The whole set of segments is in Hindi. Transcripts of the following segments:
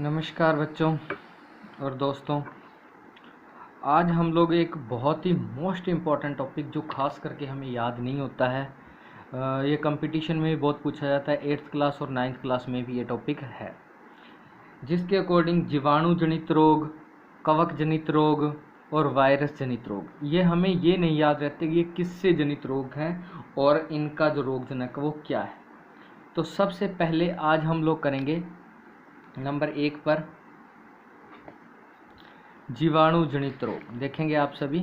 नमस्कार बच्चों और दोस्तों। आज हम लोग एक बहुत ही मोस्ट इम्पॉर्टेंट टॉपिक जो खास करके हमें याद नहीं होता है, ये कंपटीशन में भी बहुत पूछा जाता है। 8th क्लास और 9th क्लास में भी ये टॉपिक है, जिसके अकॉर्डिंग जीवाणु जनित रोग, कवक जनित रोग और वायरस जनित रोग, ये हमें ये नहीं याद रहते कि ये किससे जनित रोग हैं और इनका जो रोग जनक वो क्या है। तो सबसे पहले आज हम लोग करेंगे नंबर 1 पर जीवाणु जनित रोग। देखेंगे आप सभी,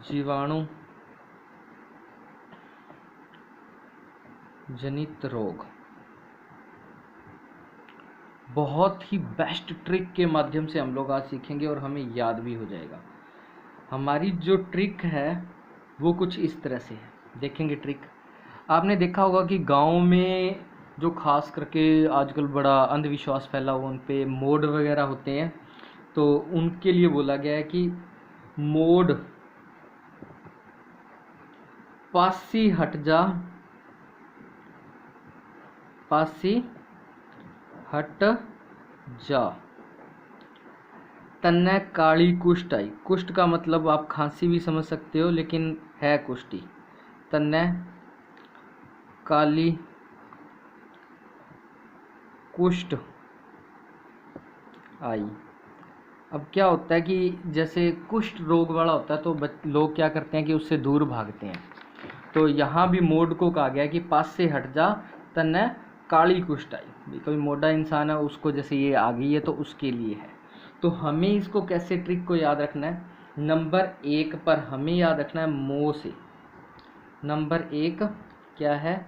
जीवाणु जनित रोग बहुत ही बेस्ट ट्रिक के माध्यम से हम लोग आज सीखेंगे और हमें याद भी हो जाएगा। हमारी जो ट्रिक है वो कुछ इस तरह से है। देखेंगे ट्रिक। आपने देखा होगा कि गांव में जो खास करके आजकल बड़ा अंधविश्वास फैला हुआ, उन पे मोड वगैरह होते हैं, तो उनके लिए बोला गया है कि मोड पासी हट जा, पासी हट जा, तन्ने काली कुष्ठ आई। कुष्ठ का मतलब आप खांसी भी समझ सकते हो, लेकिन है कुष्ठी। तन्ने काली कुष्ठ आई। अब क्या होता है कि जैसे कुष्ठ रोग वाला होता है तो लोग क्या करते हैं कि उससे दूर भागते हैं। तो यहाँ भी मोड को कहा गया है कि पास से हट जा, तन्ने काली कुष्ठ आई। कोई मोटा इंसान है, उसको जैसे ये आ गई है तो उसके लिए है। तो हमें इसको कैसे ट्रिक को याद रखना है, नंबर 1 पर हमें याद रखना है मो से। नंबर 1 क्या है,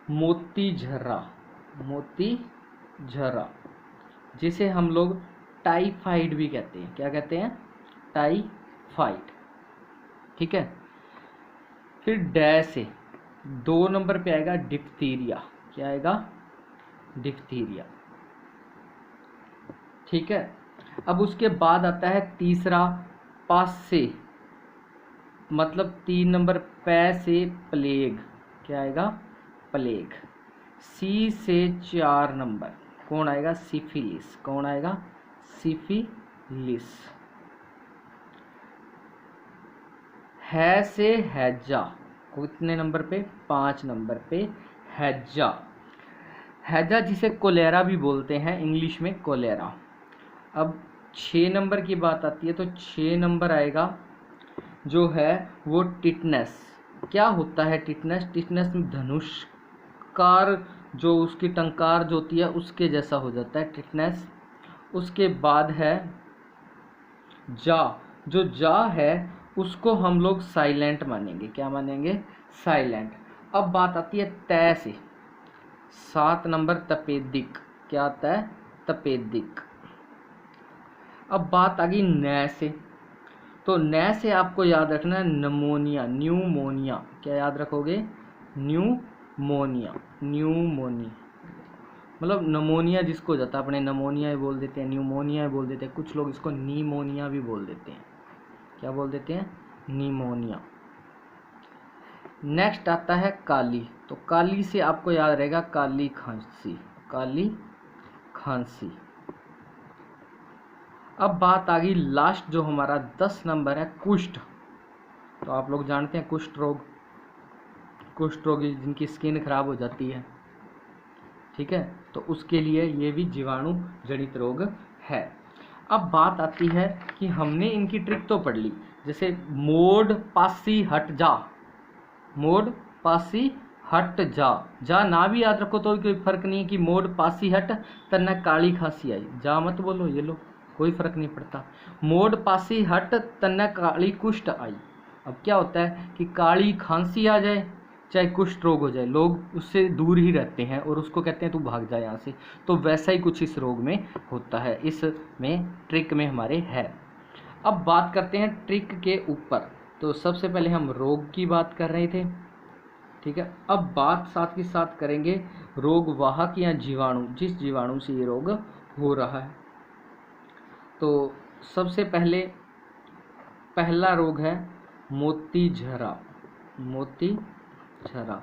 मोती झर्रा। मोती झर्रा, जिसे हम लोग टाइफाइड भी कहते हैं। क्या कहते हैं? टाइफाइड। ठीक है। फिर डै से 2 नंबर पे आएगा डिप्थीरिया। क्या आएगा? डिप्थीरिया। ठीक है। अब उसके बाद आता है तीसरा पास से, मतलब 3 नंबर पै से प्लेग। क्या आएगा? प्लेग। सी से 4 नंबर कौन आएगा? सिफिलिस। कौन आएगा? सिफिलिस। है से हैजा। कितने नंबर पे? 5 नंबर पे हैजा। हैजा जिसे कोलेरा भी बोलते हैं, इंग्लिश में कोलेरा। अब 6 नंबर की बात आती है तो 6 नंबर आएगा जो है वो टिटनेस। क्या होता है टिटनेस? टिटनेस में धनुषकार जो उसकी टंकार जो होती है उसके जैसा हो जाता है टिटनेस। उसके बाद है जा। जो जा है उसको हम लोग साइलेंट मानेंगे। क्या मानेंगे? साइलेंट। अब बात आती है तय से। 7 नंबर तपेदिक। क्या आता है? तपेदिक। अब बात आ गई नै से। तो नै से आपको याद रखना है नमोनिया, न्यूमोनिया। क्या याद रखोगे? न्यूमोनिया। न्यूमोनिया मतलब नमोनिया जिसको हो जाता है, अपने नमोनिया ही बोल देते हैं, न्यूमोनिया ही बोल देते हैं, कुछ लोग इसको नीमोनिया भी बोल देते हैं। क्या बोल देते हैं? नीमोनिया। नेक्स्ट आता है काली। तो काली से आपको याद रहेगा काली खांसी। काली खांसी। अब बात आ गई लास्ट जो हमारा 10 नंबर है कुष्ठ। तो आप लोग जानते हैं कुष्ठ रोग। कुष्ठ रोग जिनकी स्किन खराब हो जाती है, ठीक है, तो उसके लिए ये भी जीवाणु जनित रोग है। अब बात आती है कि हमने इनकी ट्रिक तो पढ़ ली, जैसे मोड पासी हट जा। मोड पासी हट जा। जा ना भी याद रखो तो कोई फर्क नहीं है कि मोड पासी हट तन्ना काली खांसी आई। जा मत बोलो, ये लो, कोई फर्क नहीं पड़ता। मोड पासी हट तन्ना काली कुष्ठ आई। अब क्या होता है कि काली खांसी आ जाए चाहे कुष्ठ रोग हो जाए, लोग उससे दूर ही रहते हैं और उसको कहते हैं तू भाग जा यहाँ से। तो वैसा ही कुछ इस रोग में होता है, इसमें ट्रिक में हमारे है। अब बात करते हैं ट्रिक के ऊपर। तो सबसे पहले हम रोग की बात कर रहे थे, ठीक है। अब बात साथ ही साथ करेंगे रोग वाहक या जीवाणु, जिस जीवाणु से ये रोग हो रहा है। तो सबसे पहले पहला रोग है मोती झरा। मोती झरा,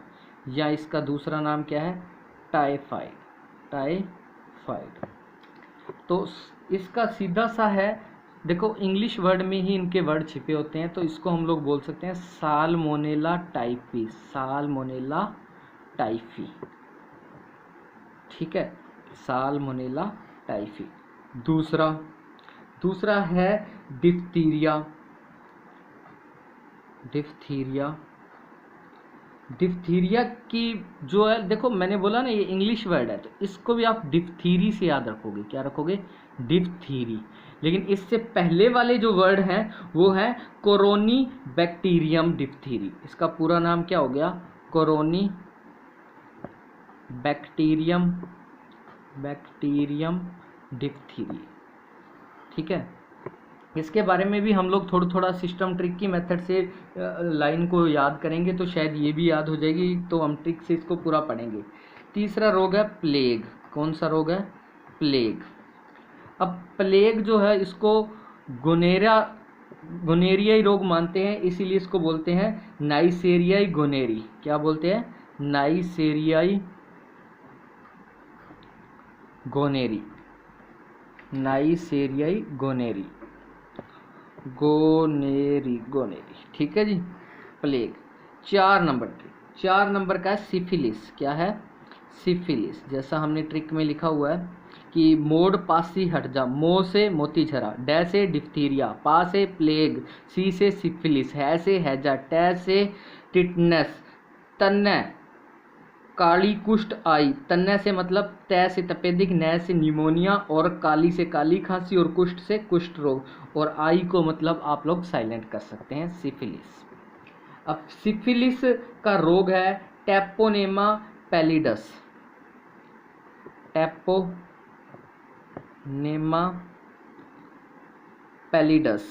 या इसका दूसरा नाम क्या है? टाइफाइड। टाइफाइड। तो इसका सीधा सा है, देखो इंग्लिश वर्ड में ही इनके वर्ड छिपे होते हैं, तो इसको हम लोग बोल सकते हैं साल्मोनेला टाइफी, साल्मोनेला टाइफी। ठीक है, साल्मोनेला टाइफी। दूसरा है डिप्थीरिया। डिप्थीरिया की जो है, देखो मैंने बोला ना ये इंग्लिश वर्ड है, तो इसको भी आप डिप्थीरी से याद रखोगे। क्या रखोगे? डिप्थीरी। लेकिन इससे पहले वाले जो वर्ड हैं वो है कोरोनी बैक्टीरियम डिप्थीरी। इसका पूरा नाम क्या हो गया? कोरोनी बैक्टीरियम डिप्थीरी। ठीक है, इसके बारे में भी हम लोग थोड़ा सिस्टम ट्रिक की मेथड से लाइन को याद करेंगे तो शायद ये भी याद हो जाएगी, तो हम ट्रिक से इसको पूरा पढ़ेंगे। तीसरा रोग है प्लेग। कौन सा रोग है? प्लेग। अब प्लेग जो है इसको गोनेरियाई रोग मानते हैं, इसीलिए इसको बोलते हैं नाइसेरियाई गोनेरी। क्या बोलते हैं? नाइसेरियाई गोनेरी। नाइसेरियाई गोनेरी। ठीक है जी, प्लेग। 4 नंबर का है सिफिलिस। क्या है? सिफिलिस। जैसा हमने ट्रिक में लिखा हुआ है कि मोड़ पासी हट जा, मो से मोती झरा, डै से डिप्थीरिया, पा से प्लेग, सी से सिफिलिस, है से हैजा, टै से टिटनस, तन्ने काली कुष्ठ आई। तन्ने से मतलब तै से तपेदिक, नै से निमोनिया, और काली से काली खांसी, और कुष्ठ से कुष्ठ रोग, और आई को मतलब आप लोग साइलेंट कर सकते हैं, सिफिलिस। अब सिफिलिस का रोग है टैपोनेमा पैलिडस। टैपोनेमा पैलिडस।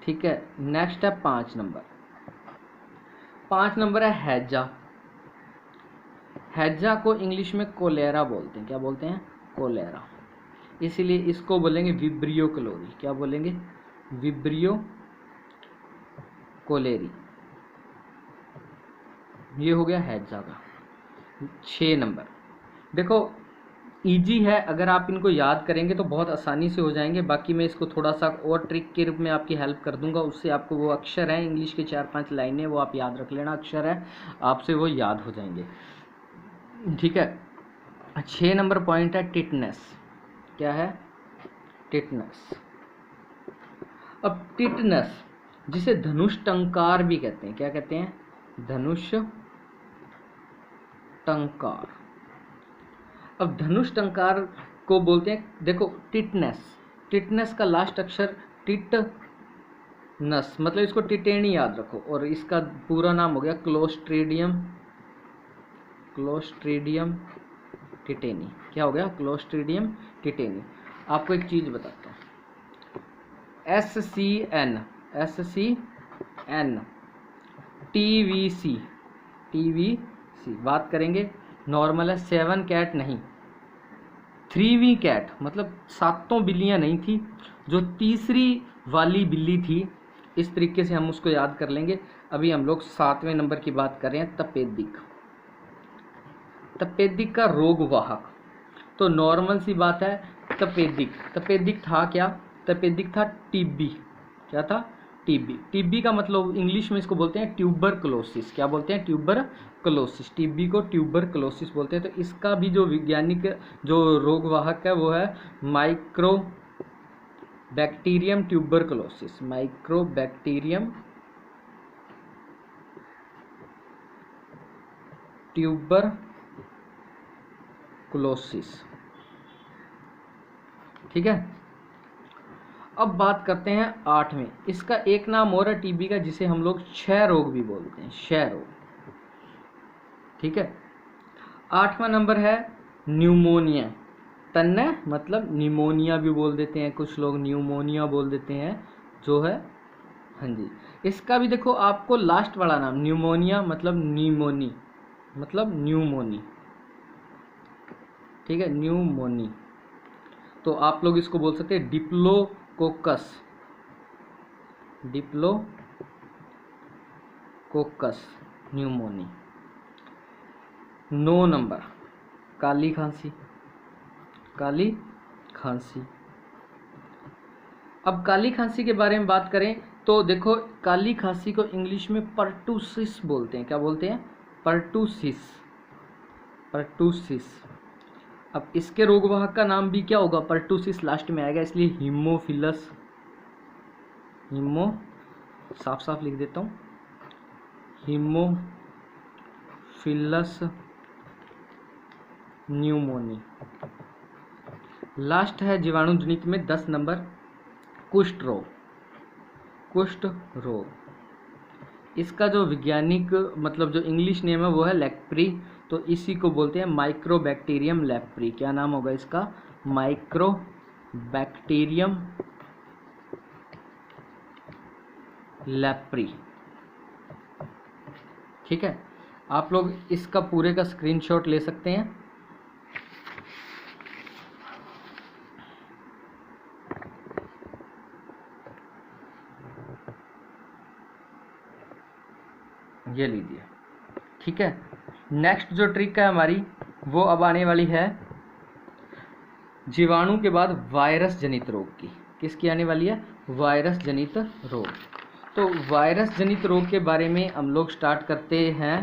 ठीक है, नेक्स्ट है 5 नंबर है हैजा। हैजा को इंग्लिश में कोलेरा बोलते हैं। क्या बोलते हैं? कोलेरा। इसीलिए इसको बोलेंगे विब्रियो क्लोरी। क्या बोलेंगे? Vibrio cholerae. ये हो गया हैजा का। 6 नंबर, देखो इजी है, अगर आप इनको याद करेंगे तो बहुत आसानी से हो जाएंगे। बाकी मैं इसको थोड़ा सा और ट्रिक के रूप में आपकी हेल्प कर दूंगा, उससे आपको वो अक्षर है इंग्लिश के 4-5 लाइनें वो आप याद रख लेना, अक्षर है आपसे वो याद हो जाएंगे। ठीक है, 6 नंबर पॉइंट है टिटनेस। क्या है? टिटनेस। अब टिटनेस जिसे धनुष टंकार भी कहते हैं। क्या कहते हैं? धनुष टंकार। अब धनुष टंकार को बोलते हैं, देखो टिटनेस का लास्ट अक्षर टिटनस, मतलब इसको टिटेनी याद रखो, और इसका पूरा नाम हो गया क्लोस्ट्रीडियम टिटेनी। क्या हो गया? Clostridium tetani. आपको एक चीज बताता हूँ, SCN TVC बात करेंगे, नॉर्मल है। 7 कैट नहीं, 3V कैट, मतलब 7 बिल्लियां नहीं थी, जो तीसरी वाली बिल्ली थी। इस तरीके से हम उसको याद कर लेंगे। अभी हम लोग 7वें नंबर की बात कर रहे हैं, तपेदिक का रोगवाहक। तो नॉर्मल सी बात है, तपेदिक था क्या? तपेदिक था टीबी। क्या था? टीबी का मतलब इंग्लिश में इसको बोलते हैं ट्यूबरक्लोसिस। क्या बोलते हैं? ट्यूबरक्लोसिस। टीबी को ट्यूबरक्लोसिस बोलते हैं। तो इसका भी जो वैज्ञानिक जो रोगवाहक है वो है माइक्रोबैक्टीरियम ट्यूबरक्लोसिस। Mycobacterium tuberculosis. ठीक है, अब बात करते हैं 8वें। इसका एक नाम और है टीबी का, जिसे हम लोग क्षय रोग भी बोलते हैं, क्षय रोग। ठीक है, 8वां नंबर है न्यूमोनिया। तन्ने मतलब निमोनिया भी बोल देते हैं कुछ लोग, न्यूमोनिया बोल देते हैं जो है। हाँ जी, इसका भी देखो आपको लास्ट वाला नाम न्यूमोनिया मतलब न्यूमोनी। ठीक है, न्यूमोनी। तो आप लोग इसको बोल सकते हैं डिप्लोकोकस न्यूमोनी। 9 नंबर काली खांसी, काली खांसी। अब काली खांसी के बारे में बात करें तो देखो, काली खांसी को इंग्लिश में पर्टूसिस बोलते हैं। क्या बोलते हैं? Pertussis, pertussis. अब इसके रोगवाहक का नाम भी क्या होगा? पर्टूसिस लास्ट में आएगा, इसलिए हीमोफिलस, हीमो साफ साफ लिख देता हूँ, हीमोफिलस न्यूमोनी। लास्ट है जीवाणु जनित में 10 नंबर कुष्ठ रोग, कुष्ठ रोग। इसका जो वैज्ञानिक मतलब जो इंग्लिश नेम है वो है लेप्री, तो इसी को बोलते हैं माइक्रोबैक्टीरियम लेप्री। क्या नाम होगा इसका? Mycobacterium leprae. ठीक है, आप लोग इसका पूरे का स्क्रीनशॉट ले सकते हैं। ये लीजिए। ठीक है, नेक्स्ट जो ट्रिक है हमारी वो अब आने वाली है जीवाणु के बाद वायरस जनित रोग की। किसकी आने वाली है? वायरस जनित रोग। तो वायरस जनित रोग के बारे में हम लोग स्टार्ट करते हैं।